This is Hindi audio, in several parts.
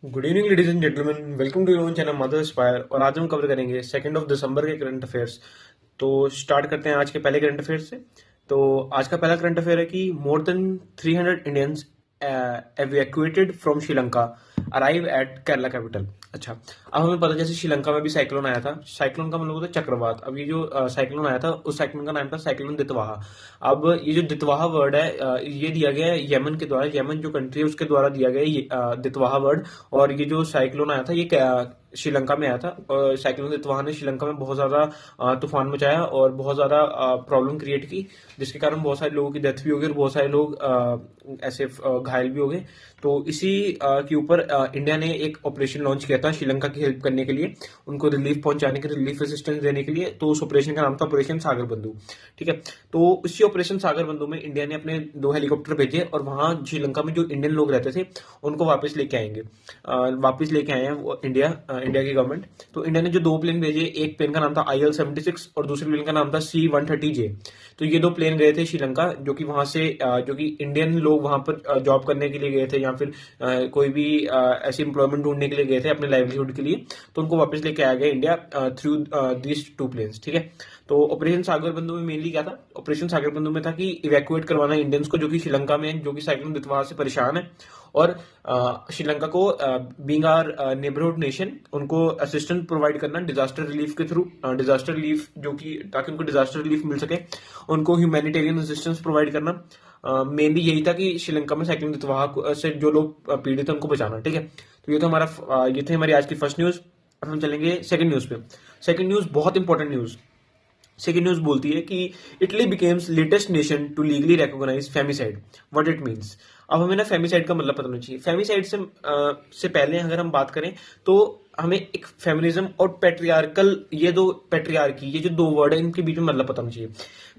Good evening ladies and gentleman, welcome to your own channel Mother Aspire. और आज हम कवर करेंगे 2 दिसंबर के करंट अफेयर्स। तो स्टार्ट करते हैं आज के पहले करंट अफेयर्स से। तो आज का पहला करंट अफेयर है कि more than 300 Indians evacuated from Sri Lanka arrive at Kerala capital. अच्छा, अब हमें पता जैसे श्रीलंका में भी साइक्लोन आया था। साइक्लोन का मतलब होता है चक्रवात। अब ये जो साइक्लोन आया था उस साइक्लोन का नाम था साइक्लोन दितवाहा। अब ये जो दितवाहा वर्ड है ये दिया गया है यमन के द्वारा। यमन जो कंट्री है उसके द्वारा दिया गया है ये दितवाहा वर्ड। और ये जो साइक्लोन आया था ये श्रीलंका में आया था। और साइक्लोन दितवाहा ने श्रीलंका में बहुत ज्यादा तूफान मचाया और बहुत ज्यादा प्रॉब्लम क्रिएट की, जिसके कारण बहुत सारे लोगों की डेथ भी हो गई और बहुत सारे लोग ऐसे घायल भी हो गए। तो इसी के ऊपर इंडिया ने एक ऑपरेशन लॉन्च किया था श्रीलंका की हेल्प करने के लिए, उनको रिलीफ पहुंचाने के रिलीफ असिस्टेंस देने के लिए। तो उस ऑपरेशन का नाम था ऑपरेशन सागर बंधु। ठीक है, तो इसी ऑपरेशन सागर बंधु में इंडिया ने अपने 2 हेलीकॉप्टर भेजे और वहां श्रीलंका में जो इंडियन लोग रहते थे उनको वापस लेके आएंगे। वापस लेके आए हैं वो इंडिया की गवर्नमेंट। तो इंडिया ने जो 2 प्लेन भेजे, एक प्लेन का नाम था IL-76 और दूसरे प्लेन का नाम था C-130J। तो ये 2 प्लेन गए थे श्रीलंका, जो कि वहां से जो कि इंडियन लोग वहां पर जॉब करने के लिए गए थे या फिर कोई भी ऐसी एम्प्लॉयमेंट ढूंढने के लिए गए थे अपने लाइवलीहुड के लिए। तो उनको वापस लेके आया गया इंडिया थ्रू दीज 2 प्लेन्स। ठीक है, तो ऑपरेशन सागर बंधु में मेनली क्या था? ऑपरेशन सागर बंधु में था कि इवैक्यूएट करवाना इंडियंस को जो कि श्रीलंका में है, जो कि साइक्लोन दितवाहा से परेशान है। और श्रीलंका को बीइंग आवर नेबरहुड नेशन उनको असिस्टेंस प्रोवाइड करना डिजास्टर रिलीफ के थ्रू। डिजास्टर रिलीफ जो कि ताकि उनको डिजास्टर रिलीफ मिल सके, उनको ह्यूमैनिटेरियन असिस्टेंस प्रोवाइड करना। मेनली यही था कि श्रीलंका में साइक्लोन दितवाहा से जो लोग पीड़ित हैं उनको बचाना। ठीक है, तो ये थे हमारी आज की फर्स्ट न्यूज। अब हम चलेंगे सेकंड न्यूज पे। सेकंड न्यूज बहुत इंपॉर्टेंट न्यूज। सेकेंड न्यूज बोलती है कि Italy becomes latest nation to legally recognise femicide. What it means. अब हमें ना फेमिसाइड का मतलब पता होना चाहिए। फेमिसाइड से पहले अगर हम बात करें तो हमें एक फेमिनिज्म और पेट्रियार्कल, ये जो 2 वर्ड है इनके बीच में मतलब पता होना चाहिए।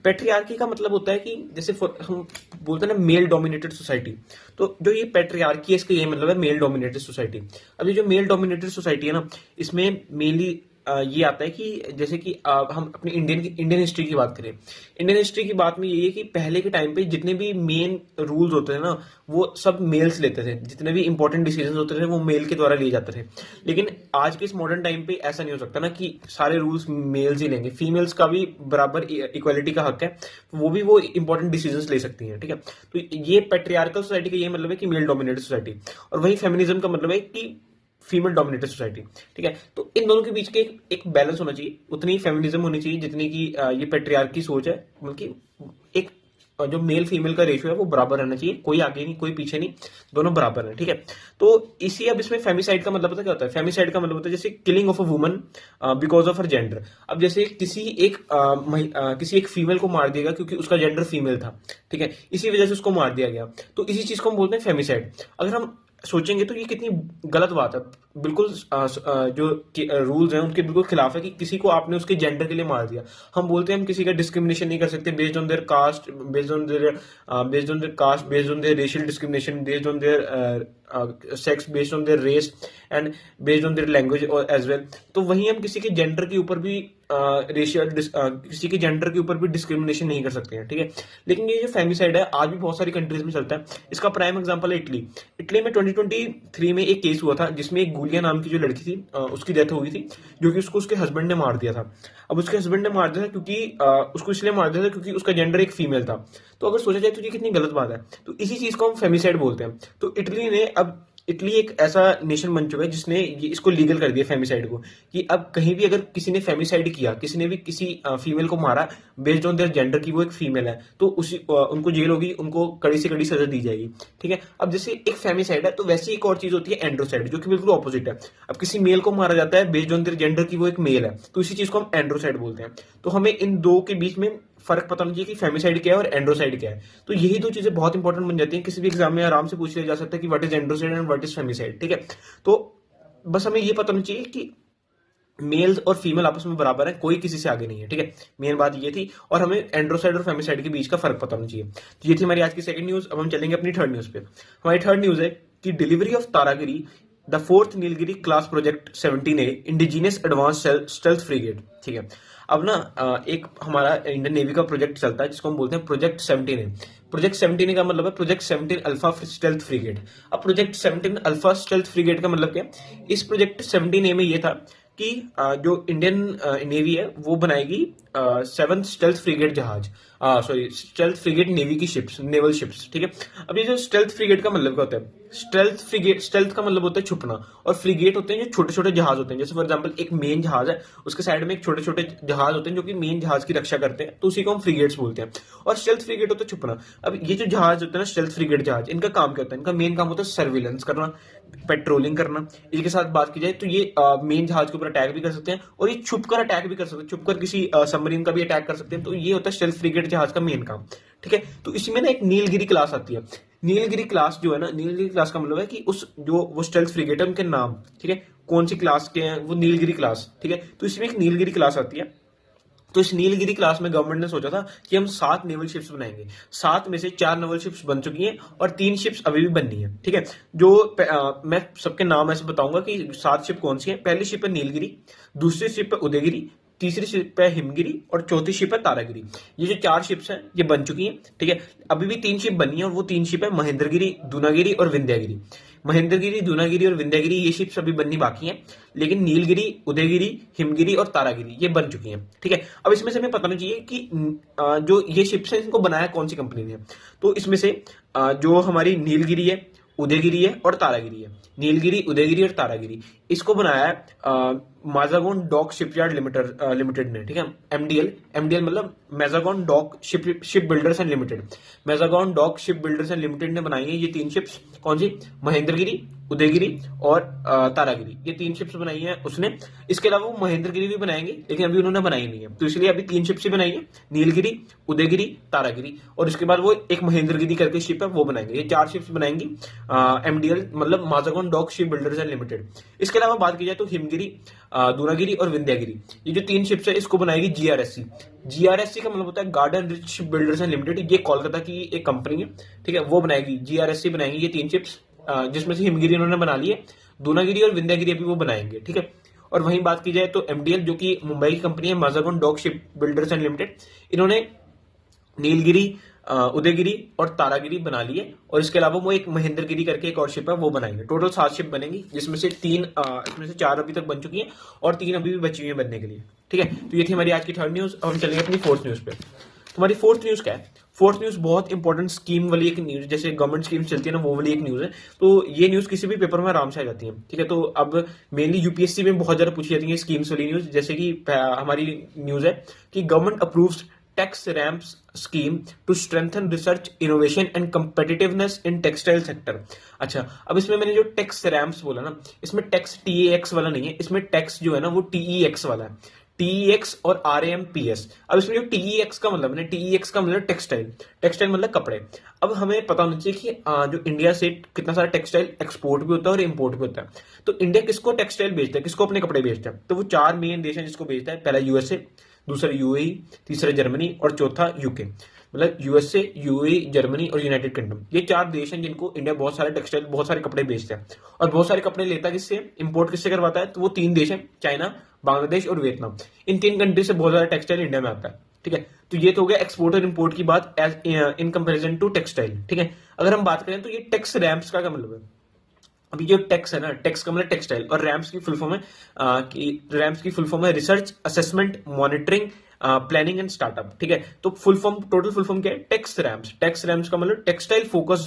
पेट्रियार्की का मतलब होता है कि जैसे हम बोलते हैं ना मेल डोमिनेटेड सोसाइटी। तो जो ये पेट्रियार्की है इसका ये मतलब है मेल डोमिनेटेड सोसाइटी। अब ये जो मेल डोमिनेटेड सोसाइटी है ना, इसमें मेनली ये आता है कि जैसे कि हम अपनी इंडियन हिस्ट्री की बात करें। इंडियन हिस्ट्री की बात में ये है कि पहले के टाइम पे जितने भी मेन रूल्स होते थे ना वो सब मेल्स लेते थे। जितने भी इंपॉर्टेंट डिसीजन होते थे वो मेल के द्वारा लिए जाते थे। लेकिन आज के इस मॉडर्न टाइम पे ऐसा नहीं हो सकता ना कि सारे रूल्स मेल्स ही लेंगे। फीमेल्स का भी बराबर इक्वालिटी का हक है, वो इंपॉर्टेंट डिसीजन ले सकती हैं। ठीक है, तो ये पेट्रियार्कल सोसाइटी का ये मतलब है कि मेल डोमिनेटेड सोसाइटी। और वही फेमिनिज्म का मतलब है कि फीमेल डोमिनेटेड सोसाइटी। ठीक है, तो इन दोनों के बीच के एक बैलेंस होना चाहिए। उतनी ही फेमिनिज्म होनी चाहिए जितनी की ये पेट्रियार्की सोच है। मतलब एक जो मेल फीमेल का रेशियो है वो बराबर रहना चाहिए, कोई आगे नहीं कोई पीछे नहीं, दोनों बराबर है। ठीक है, तो अब इसमें फेमिसाइड का मतलब पता क्या होता है? फेमिसाइड का मतलब होता है जैसे killing of a woman because of her gender. अब जैसे किसी एक फीमेल को मार दिया गया क्योंकि उसका जेंडर फीमेल था। ठीक है, इसी वजह से उसको मार दिया गया, तो इसी चीज को हम बोलते हैं फेमिसाइड। अगर हम सोचेंगे तो ये कितनी गलत बात है। बिल्कुल जो रूल्स हैं उनके बिल्कुल खिलाफ है कि किसी को आपने उसके जेंडर के लिए मार दिया। हम बोलते हैं हम किसी का डिस्क्रिमिनेशन नहीं कर सकते based on their caste, based on their racial discrimination, based on their sex, based on their race and based on their language as well. तो वहीं हम किसी के जेंडर के ऊपर भी किसी के जेंडर के ऊपर भी डिस्क्रिमिनेशन नहीं कर सकते हैं। ठीक है, लेकिन ये जो फेमिसाइड है आज भी बहुत सारी कंट्रीज में चलता है। इसका प्राइम एग्जांपल है इटली। इटली में 2023 में एक केस हुआ था जिसमें एक गुलिया नाम की जो लड़की थी उसकी डेथ हो गई थी, जो कि उसको उसके हस्बैंड ने मार दिया था। अब उसके हस्बैंड ने मार दिया था क्योंकि उसको इसलिए मार दिया था क्योंकि उसका जेंडर एक फीमेल था। तो अगर सोचा जाए तो ये कितनी गलत बात है। तो इसी चीज को हम फेमिसाइड बोलते हैं। तो इटली एक ऐसा नेशन बन चुका है जिसने ये इसको लीगल कर दिया फेमिसाइड को, कि अब कहीं भी अगर किसी ने फेमिसाइड किया, किसी ने भी किसी फीमेल को मारा बेस्ड ऑन देयर जेंडर की वो एक फीमेल है, तो उनको जेल होगी, उनको कड़ी से कड़ी सजा दी जाएगी। ठीक है, अब जैसे एक फेमिसाइड है तो वैसे एक और चीज होती है एंड्रोसाइड, जो कि बिल्कुल ऑपोजिट है। अब किसी मेल को मारा जाता है बेस्ड ऑन देयर जेंडर की वो एक मेल है, तो इसी चीज को हम एंड्रोसाइड बोलते हैं। तो हमें इन दो के बीच में फर्क पता होना चाहिए कि फेमिसाइड क्या है और एंड्रोसाइड क्या है। तो यही 2 चीजें बहुत इंपॉर्टेंट बन जाती हैं। किसी भी एग्जाम में आराम से पूछ लिया जा सकता है कि what is androcide and what is femicide. ठीक है, तो बस हमें ये पता होना चाहिए कि मेल्स और फीमेल आपस में बराबर है, कोई किसी से आगे नहीं है। ठीक है, मेन बात ये थी। और हमें एंड्रोसाइड और फेमिसाइड के बीच का फर्क पता होना चाहिए। तो ये थी हमारी आज की सेकंड न्यूज। अब हम चलेंगे अपनी थर्ड न्यूज पे। हमारी थर्ड न्यूज है कि delivery of Taragiri the 4th Nilgiri class project 17A indigenous advance stealth frigate. ठीक है, अब ना एक हमारा इंडियन नेवी का प्रोजेक्ट चलता है जिसको हम बोलते हैं प्रोजेक्ट 17A। प्रोजेक्ट 17A का मतलब है प्रोजेक्ट 17 अल्फा स्टेल्थ फ्रिगेट। अब प्रोजेक्ट 17 अल्फा स्टेल्थ फ्रिगेट का मतलब क्या है? इस प्रोजेक्ट 17A में ये था कि जो इंडियन नेवी है वो बनाएगी 7 स्टेल्थ फ्रिगेट जहाज, सॉरी स्टेल्थ फ्रिगेट नेवी की शिप्स, नेवल शिप्स, ठीक है। अब ये जो स्टेल्थ फ्रिगेट का मतलब क्या होता है? स्टेल्थ फ्रिगेट, स्टेल्थ का मतलब होता है छुपना, और फ्रिगेट होते हैं जो छोटे छोटे जहाज होते हैं। जैसे फॉर एग्जांपल एक मेन जहाज है, उसके साइड में एक छोटे छोटे जहाज होते हैं जो कि मेन जहाज की रक्षा करते हैं, तो उसी को हम फ्रिगेट्स बोलते हैं। और स्टेल्थ फ्रिगेट होता है छुपना। अब ये जो जहाज होते हैं ना स्टेल्थ फ्रिगेट जहाज, इनका काम क्या होता है? इनका मेन काम होता है सर्विलेंस करना, पेट्रोलिंग करना। इसके साथ बात की जाए तो ये मेन जहाज के ऊपर अटैक भी कर सकते हैं, और ये छुपकर अटैक भी कर सकते हैं, छुपकर किसी सबमरीन का भी अटैक कर सकते हैं। तो ये होता है स्टेल्थ फ्रिगेट जहाज का मेन काम, ठीक है। तो इसमें ना एक नीलगिरी क्लास आती है। नीलगिरी क्लास जो है ना, नीलगिरी क्लास का मतलब है कि उस जो वो स्टेल्थ फ्रिगेट है उनके नाम, ठीक है, कौन सी क्लास के हैं, वो नीलगिरी क्लास, ठीक है। तो इसमें एक नीलगिरी क्लास आती है। तो इस नीलगिरी क्लास में गवर्नमेंट ने सोचा था कि हम 7 नेवल शिप्स बनाएंगे। 7 में से 4 नेवल शिप्स बन चुकी हैं और 3 शिप्स अभी भी बननी है, ठीक है। मैं सबके नाम ऐसे बताऊंगा कि 7 शिप कौन सी है। पहली शिप है नीलगिरी, दूसरी शिप है उदयगिरी, तीसरी शिप है हिमगिरी, और चौथी शिप है तारागिरी। ये जो 4 शिप्स हैं ये बन चुकी हैं, ठीक है। अभी भी 3 शिप बनी है, और वो 3 शिप है महेंद्रगिरी, दूनागिरी और विंध्यागिरी। महेंद्रगिरी, दूनागिरी और विंध्यागिरी ये शिप्स अभी बननी बाकी हैं, लेकिन नीलगिरी, उदयगिरी, हिमगिरी और तारागिरी ये बन चुकी हैं, ठीक है। अब इसमें से हमें पता नहीं चाहिए कि जो ये शिप्स हैं इनको बनाया कौन सी कंपनी ने। तो इसमें से जो हमारी नीलगिरी है, उदयगिरी है और तारागिरी है, नीलगिरी, उदयगिरी और तारागिरी, इसको बनाया है माजागोन डॉक शिपयार्ड लिमिटेड ने, ठीक है। एमडीएल, एमडीएल मतलब Mazagon dock ship builders and limited. Mazagon dock ship builders and limited ने बनाई है ये 3 शिप्स। कौन सी? महेंद्रगिरी, उदयगिरी और तारागिरी, ये 3 शिप्स बनाई है उसने। इसके अलावा वो महेंद्रगिरी भी बनाएंगे, लेकिन अभी उन्होंने बनाई नहीं है, तो इसलिए अभी 3 शिप्स ही बनाई है, नीलगिरी, उदयगिरी, तारागिरी, और इसके बाद वो एक महेंद्रगिरी करके शिप है वो बनाएंगे। ये 4 शिप्स बनाएंगी एमडीएल मतलब Mazagon dock ship builders and limited. इसके अलावा बात की जाए तो हिमगिरी, दूनागिरी और विंध्यागिरी, ये जो 3 शिप्स है इसको बनाएगी जीआरएससी। जीआरएससी का मतलब होता है garden rich ship builders and limited, ये कोलकाता की एक कंपनी है, ठीक है, वो बनाएगी, जीआरएससी बनाएगी ये 3 शिप्स, जिसमें से हिमगिरी उन्होंने बना ली है, दूनागिरी और विंध्यागिरी अभी वो बनाएंगे, ठीक है। और वहीं बात की जाए तो एमडीएल जो कि मुंबई की कंपनी है, Mazagon dock ship builders and limited, इन्होंने नीलगिरी, उदयगिरी और तारागिरी बना लिए, और इसके अलावा वो एक महेंद्रगिरी करके एक और शिप है वो बनाएंगे। टोटल 7 शिप बनेंगी, जिसमें से 3 इसमें से 4 अभी तक बन चुकी हैं और 3 अभी भी बची हुई है बनने के लिए, ठीक है। तो ये थी हमारी आज की 3rd न्यूज। अब हम चलेंगे अपनी 4th न्यूज पे। तुम्हारी 4th न्यूज क्या है? 4th न्यूज बहुत इंपॉर्टेंट स्कीम वाली एक न्यूज, जैसे गवर्नमेंट स्कीम चलती है ना, वो वाली एक न्यूज है। तो ये न्यूज किसी भी पेपर में आराम से आ जाती है, ठीक है। तो अब मेनली यूपीएससी में बहुत ज्यादा पूछी जाती है स्कीम्स वाली न्यूज, जैसे कि हमारी न्यूज है कि government approves Tex RAMPS scheme to strengthen research, innovation and competitiveness in textile sector. अच्छा, अब इसमें मैंने जो टैक्स रैम्प्स बोला ना, इसमें टैक्स टीएक्स वाला नहीं है, इसमें टैक्स जो है ना वो टीईएक्स वाला है, टीईएक्स और आरएमपीएस। अब इसमें जो टीईएक्स का मतलब है, टीईएक्स का मतलब टेक्सटाइल, टेक्सटाइल मतलब कपड़े। अब हमें पता होना चाहिए कि जो इंडिया से कितना सारा टेक्सटाइल एक्सपोर्ट भी होता है और इंपोर्ट भी होता है। तो इंडिया किसको टेक्सटाइल बेचता है, किसको अपने कपड़े बेचता है? तो वो 4 मेन देश हैं जिसको बेचता है। पहला यूएसए, दूसरा यूएई, तीसरा जर्मनी और चौथा यूके। मतलब यूएसए, यूएई, जर्मनी और यूनाइटेड किंगडम, ये 4 देश हैं जिनको इंडिया बहुत सारे टेक्सटाइल, बहुत सारे कपड़े बेचता है। और बहुत सारे कपड़े लेता है किससे, इंपोर्ट किससे करवाता है? तो वो 3 देश हैं, चाइना, बांग्लादेश और वियतनाम। इन 3 कंट्री से बहुत ज्यादा टेक्सटाइल इंडिया में आता है, ठीक है। तो ये तो हो गया एक्सपोर्ट और इंपोर्ट की बात as in comparison to textile, ठीक है। अगर हम बात करें तो ये टैक्स रैम्प्स का क्या मतलब है? अभी जो टैक्स है ना, टैक्स का मतलब टेक्सटाइल, और रैम्प्स की फुल फॉर्म है रैम्प्स की फुल फॉर्म है research, assessment, monitoring, planning and startup, ठीक है। तो full form, total full form क्या है? Tax ramps. टैक्स रैम्प्स का मतलब टेक्सटाइल फोकस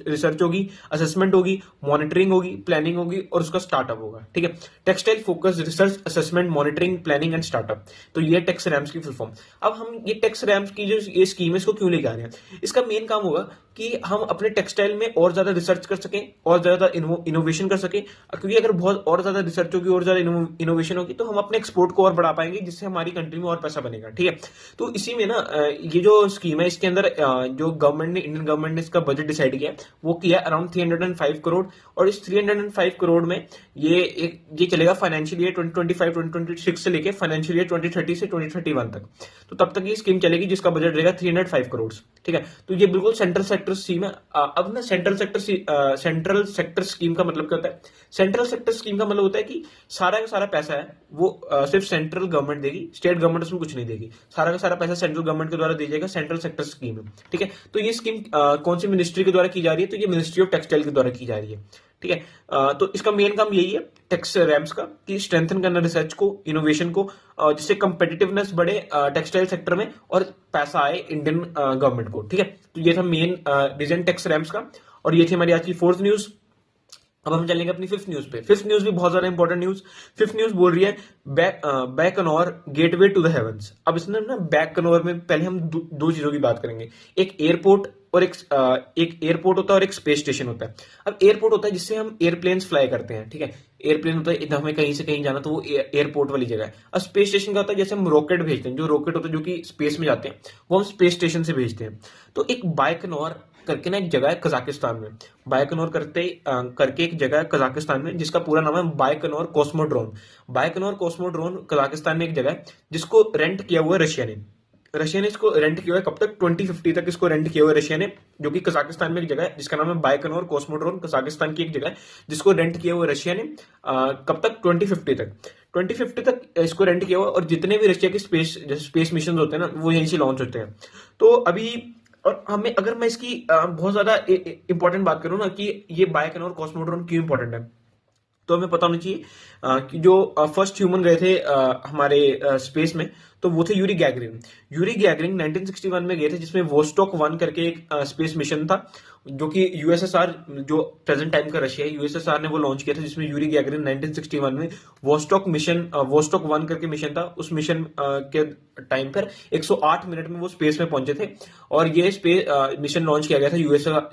रिसर्च होगी, असेसमेंट होगी, मॉनिटरिंग होगी, प्लानिंग होगी और उसका स्टार्टअप होगा, ठीक है। Textile focus, research, assessment, monitoring, planning and startup, तो ये टैक्स रैम्प्स की फुल फॉर्म। अब हम ये टैक्स रैम्प्स की जो ये स्कीम है इसको क्यों लेके आ रहे हैं? इसका मेन काम होगा कि हम अपने टेक्सटाइल में और ज्यादा रिसर्च कर सकें और ज्यादा इनोवेशन कर सकें, क्योंकि अगर बहुत और ज्यादा रिसर्च होगी और ज्यादा इनोवेशन होगी तो हम अपने एक्सपोर्ट को और बढ़ा पाएंगे, जिससे हमारी कंट्री में और पैसा बनेगा, ठीक है। तो इसी में ना ये जो स्कीम है इसके अंदर जो गवर्नमेंट ने, इंडियन गवर्नमेंट ने इसका बजट डिसाइड किया, वो किया अराउंड 305 करोड़। और इस 305 करोड़ में ये चलेगा फाइनेंशियल ईयर 2025-2026 से लेके फाइनेंशियल ईयर 2030 से 2031 तक। तो तब तक ये स्कीम चलेगी जिसका बजट रहेगा 305 करोड़, ठीक है। तो ये बिल्कुल सेंट्रल सेक्टर स्कीम है। अब ना सेंट्रल सेक्टर स्कीम का मतलब क्या होता है? सेंट्रल सेक्टर स्कीम का मतलब होता है कि सारा का सारा पैसा है वो सिर्फ सेंट्रल गवर्नमेंट देगी, स्टेट गवर्नमेंट उसमें कुछ नहीं देगी, सारा का सारा पैसा सेंट्रल गवर्नमेंट के द्वारा दिया जाएगा। सेंट्रल सेक्टर स्कीम है, ठीक है। तो ये स्कीम कौन सी मिनिस्ट्री के द्वारा की जा रही है? तो ये मिनिस्ट्री ऑफ टेक्सटाइल के द्वारा की जा रही है, ठीक है। तो इसका मेन काम यही है टेक्स रैम्स का, कि स्ट्रेंथन करना रिसर्च को, इनोवेशन को, जिससे कंपेटिटिवनेस बढ़े टेक्सटाइल सेक्टर में और पैसा आए इंडियन गवर्नमेंट को, ठीक है। तो ये था मेन रीजन टेक्स रैम्स का, और ये थी हमारी आज की फोर्थ न्यूज। अब हम चलेंगे अपनी फिफ्थ न्यूज पे। फिफ्थ न्यूज भी बहुत ज्यादा इंपॉर्टेंट न्यूज। फिफ्थ न्यूज बोल रही है बैकनॉर गेटवे टू द हेवंस। अब इसमें ना बैकनॉर में पहले हम दो चीजों की बात करेंगे। एक एयरपोर्ट और एक एयरपोर्ट होता है और एक स्पेस स्टेशन होता है। अब एयरपोर्ट होता है जिससे हम एयरप्लेन्स फ्लाई करते हैं, ठीक है। एयरप्लेन होता है इधर हमें कहीं से कहीं जाना तो वो एयरपोर्ट वाली जगह है। अब स्पेस स्टेशन का होता है जैसे हम रॉकेट भेजते हैं, जो रॉकेट होता है जो कि स्पेस में जाते हैं वो हम स्पेस स्टेशन से भेजते हैं। तो एक बाइकनॉर करके ना एक जगह है कजाकिस्तान में। बाइकनॉर करके एक जगह है कजाकिस्तान में जिसका पूरा नाम है बाइकनॉर कॉस्मोड्रोन। बाइकनॉर कॉस्मोड्रोन कजाकिस्तान में एक जगह है जिसको रेंट किया हुआ है रशिया ने। रशिया ने इसको रेंट किया हुआ है कब तक? 2050 तक इसको रेंट किया हुआ है रशिया ने, जो कि कजाकिस्तान में एक जगह है जिसका नाम है बाइकनॉर कॉस्मोड्रोन। कजाकिस्तान की एक जगह है जिसको रेंट किया हुआ है रशिया ने। कब तक? 2050 तक। 2050 तक इसको रेंट किया हुआ, और जितने भी रशिया के स्पेस मिशन होते हैं ना वो यहीं से लॉन्च होते हैं। तो अभी और हमें अगर मैं इसकी बहुत ज्यादा इंपॉर्टेंट बात करूं ना कि ये बाइकनॉर कॉस्मोड्रोन क्यों इंपॉर्टेंट है, तो हमें पता होना चाहिए कि जो फर्स्ट ह्यूमन गए थे हमारे स्पेस में, तो वो थे यूरी गैगरिन। यूरी गैगरिन 1961 में गए थे, जिसमें वोस्टॉक 1 करके एक स्पेस मिशन था, जो कि यूएसएसआर, जो प्रेजेंट टाइम का रशिया है, यूएसएसआर ने वो लॉन्च किया था, जिसमें यूरी गैगरिन 1961 में वोस्टॉक 1 करके मिशन था। उस मिशन के टाइम पर 108 मिनट में वो स्पेस में पहुंचे थे, और ये स्पेस मिशन लॉन्च किया गया था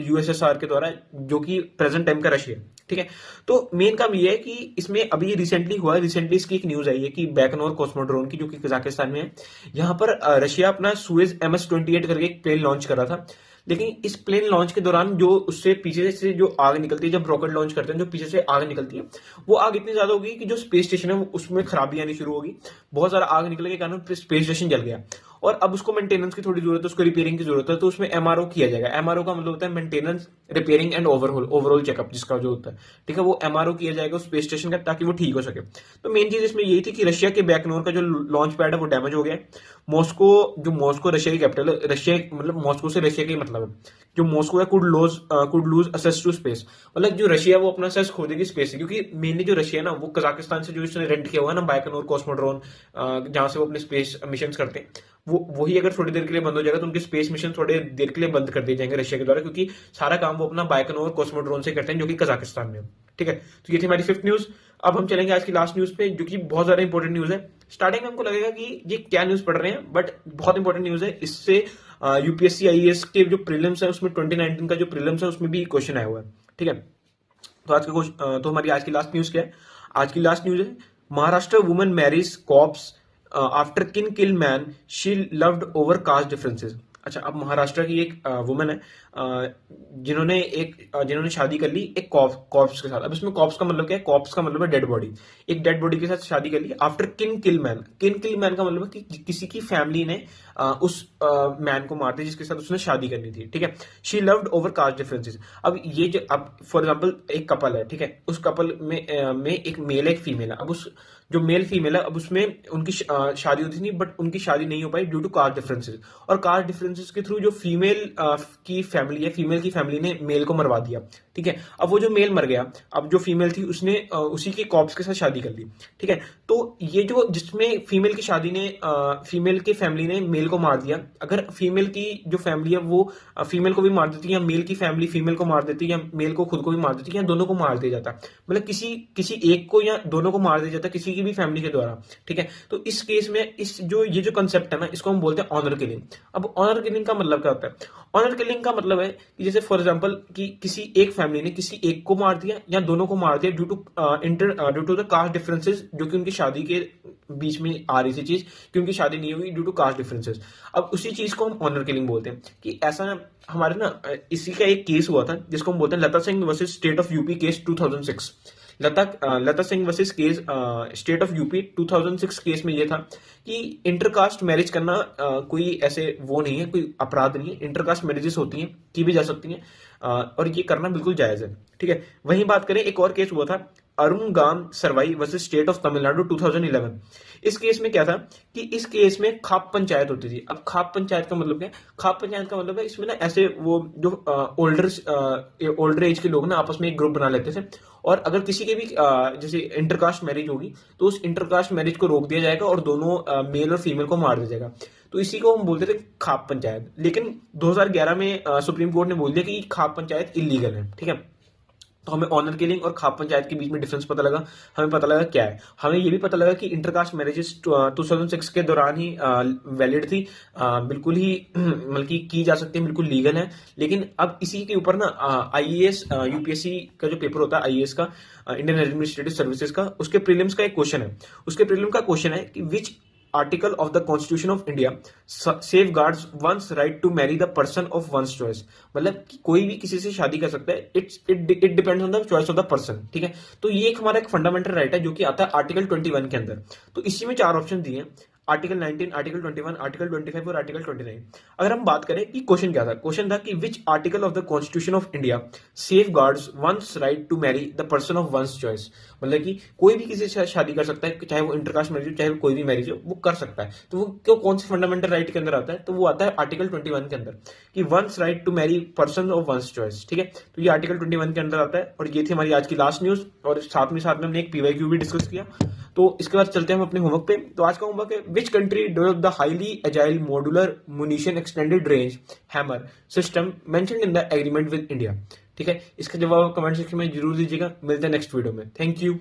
यूएसएसआर के द्वारा, जो कि प्रेजेंट टाइम का रशिया, ठीक है। तो मेन काम ये है कि इसमें अभी रिसेंटली हुआ है, रिसेंटली इसकी एक न्यूज आई है कि बैकनोर कॉस्मोड्रोन की, जो कि कजाकिस्तान में है, यहाँ पर रशिया अपना सुएज MS-28 करके एक प्लेन लॉन्च कर रहा था। लेकिन इस प्लेन लॉन्च के दौरान जो उससे पीछे से जो आग निकलती है, जब रॉकेट लॉन्च करते हैं जो पीछे से आग निकलती है, वो आग इतनी ज्यादा होगी कि जो स्पेस स्टेशन है उसमें खराबी आनी शुरू होगी। बहुत सारा आग निकलने के कारण स्पेस स्टेशन जल गया, और अब उसको मेंटेनेंस की थोड़ी जरूरत है, उसको रिपेयरिंग की जरूरत है। तो उसमें MRO किया जाएगा। MRO का मतलब होता है maintenance, repairing and overall checkup, जिसका जो होता है, ठीक है, वो MRO किया जाएगा उस स्पेस स्टेशन का, ताकि वो ठीक हो सके। तो मेन चीज इसमें यही थी कि रशिया के बैकनोर का जो लॉन्च पैड है वो डैमेज हो गया है। मॉस्को रशिया की कैपिटल है, रशिया मतलब मॉस्को से रशिया का मतलब है, जो मॉस्को है could lose access to space, मतलब जो रशिया वो अपना असेस खो देगी स्पेस से। क्योंकि मेनली जो रशिया है ना, वो कजाकिस्तान से जो इसने रेंट किया हुआ है ना बाइकनोर कॉस्मोड्रोन, जहां से वो अपने स्पेस मिशन करते हैं, वो वही अगर थोड़ी देर के लिए बंद हो जाएगा तो उनके स्पेस मिशन थोड़ी देर के लिए बंद कर दिए जाएंगे रशिया के द्वारा, क्योंकि सारा काम वो अपना बाइकनोर कॉस्मोड्रोन से करते हैं, जो कि कजाकिस्तान में है, ठीक है। तो ये थी हमारी फिफ्थ न्यूज। अब हम चलेंगे आज की लास्ट न्यूज पे, जो कि बहुत ज्यादा इंपॉर्टेंट न्यूज है। स्टार्टिंग में हमको लगेगा कि ये क्या न्यूज पढ़ रहे हैं, बट बहुत इंपॉर्टेंट न्यूज है। इससे UPSC IAS के जो प्रीलिम्स है उसमें 2019 का जो प्रीलिम्स है उसमें भी क्वेश्चन आया हुआ है, ठीक है। तो तो हमारी आज की लास्ट न्यूज क्या है? आज की लास्ट न्यूज है, Maharashtra woman marriage cops after kill man she loved over caste differences. अच्छा, अब महाराष्ट्र की एक वुमन है जिन्होंने शादी कर ली एक कॉप्स के साथ। अब इसमें कॉप्स का मतलब क्या है? कॉप्स का मतलब है डेड बॉडी। एक डेड बॉडी के साथ शादी कर ली आफ्टर किल मैन। किल मैन का मतलब है कि किसी की फैमिली ने उस मैन को मार दिया जिसके साथ उसने शादी करनी थी, ठीक है। She loved over caste differences. अब ये जो, अब फॉर एग्जाम्पल एक कपल है, ठीक है, उस कपल में एक मेल है एक फीमेल है। अब उस जो मेल फीमेल है, अब उसमें उनकी शादी होती थी, बट उनकी शादी नहीं हो पाई ड्यू टू कास्ट डिफरेंसेस। और कास्ट डिफरेंसेस के थ्रू जो फीमेल की फैमिली ने मेल को मरवा दिया, ठीक है। अब वो जो मेल मर गया, अब जो फीमेल थी उसने उसी के कॉप्स के साथ शादी कर ली, ठीक है। तो ये जो जिसमें फीमेल की फैमिली ने मेल को मार दिया, अगर फीमेल की जो फैमिली है वो फीमेल को भी मार देती, या मेल की फैमिली फीमेल को मार देती, या मेल को खुद को भी मार देती, या दोनों को मार दिया जाता, मतलब किसी एक को या दोनों को मार दिया जाता किसी की भी फैमिली के द्वारा, ठीक है। तो इस केस में ये जो कंसेप्ट है ना, इसको हम बोलते हैं ऑनर किलिंग। अब ऑनर किलिंग का मतलब क्या होता है? ऑनर किलिंग का मतलब है कि जैसे फॉर एग्जांपल कि किसी एक फैमिली ने किसी एक को मार दिया या दोनों को मार दिया due to the caste differences, जो कि उनकी शादी के बीच में आ रही थी चीज, कि उनकी शादी नहीं हुई ड्यू टू कास्ट डिफरेंसेस। अब उसी चीज को हम ऑनर किलिंग बोलते हैं। कि ऐसा हमारे ना इसी का एक केस हुआ था जिसको हम बोलते हैं Lata Singh versus state of UP case 2006। Lata Singh versus case state of UP 2006 case में ये था कि इंटरकास्ट मैरिज करना कोई ऐसे वो नहीं है, कोई अपराध नहीं है। इंटरकास्ट मैरिजेस होती हैं, की भी जा सकती हैं, और ये करना बिल्कुल जायज है। ठीक है, वहीं बात करें, एक और केस हुआ था अरुंगाम सरवाई वर्सेस स्टेट ऑफ तमिलनाडु 2011। इस केस में क्या था कि इस केस में खाप पंचायत होती थी। अब खाप पंचायत का मतलब क्या है? खाप पंचायत का मतलब है इसमें ना ऐसे वो जो ओल्डर एज के लोग ना आपस में एक ग्रुप बना लेते थे, और अगर किसी के भी जैसे इंटरकास्ट मैरिज होगी तो उस इंटरकास्ट मैरिज को रोक दिया जाएगा और दोनों मेल और फीमेल को मार दिया जाएगा। तो इसी को हम बोलते थे खाप पंचायत। लेकिन 2011 में सुप्रीम कोर्ट ने बोल दिया कि खाप पंचायत इलीगल है। ठीक है, तो हमें ऑनर किलिंग और खाप पंचायत के बीच में डिफरेंस पता लगा। हमें पता लगा क्या है, हमें ये भी पता लगा कि इंटरकास्ट मैरिजेस 2006 के दौरान ही वैलिड थी, बिल्कुल ही मतलब की जा सकती है, बिल्कुल लीगल है। लेकिन अब इसी के ऊपर ना आईएएस यूपीएससी का जो पेपर होता है आईएएस का, इंडियन एडमिनिस्ट्रेटिव सर्विसेज का, उसके प्रीलिम्स का एक क्वेश्चन है। उसके प्रीलिम का क्वेश्चन है कि which article of the constitution of India safeguards one's right to marry the person of one's choice. मतलब कि कोई भी किसी से शादी कर सकता है, it depends on the choice of the person. ठीक है, तो ये एक हमारा एक फंडामेंटल राइट है जो कि आता है आर्टिकल 21 के अंदर। तो इसी में 4 ऑप्शन दिए हैं, आर्टिकल 19, आर्टिकल 21, आर्टिकल 25 और आर्टिकल 29। अगर हम बात करें कि क्वेश्चन क्या था, क्वेश्चन था कि which article of the constitution of India safeguards one's right to marry the person of one's choice. मतलब कि कोई भी किसी से शादी कर सकता है, चाहे वो इंटरकास्ट मैरिज हो, चाहे वो कोई भी मैरिज हो, वो कर सकता है। तो वो क्यों, कौन से फंडामेंटल राइट के अंदर आता है? तो वो आता है आर्टिकल 21 के अंदर, कि one's right to marry person of one's choice. ठीक है, तो ये आर्टिकल 21 के अंदर आता है। और ये थी हमारी आज की लास्ट न्यूज, और साथ में हमने एक पीवाईक्यू भी डिस्कस किया। तो इसके बाद चलते हैं हम अपने होमवर्क पे। तो आज का होमवर्क है, which country develop the highly agile modular munition extended range hammer system mentioned in the agreement with India. ठीक है, इसका जवाब कमेंट सेक्शन में जरूर दीजिएगा। मिलते हैं नेक्स्ट वीडियो में। Thank you.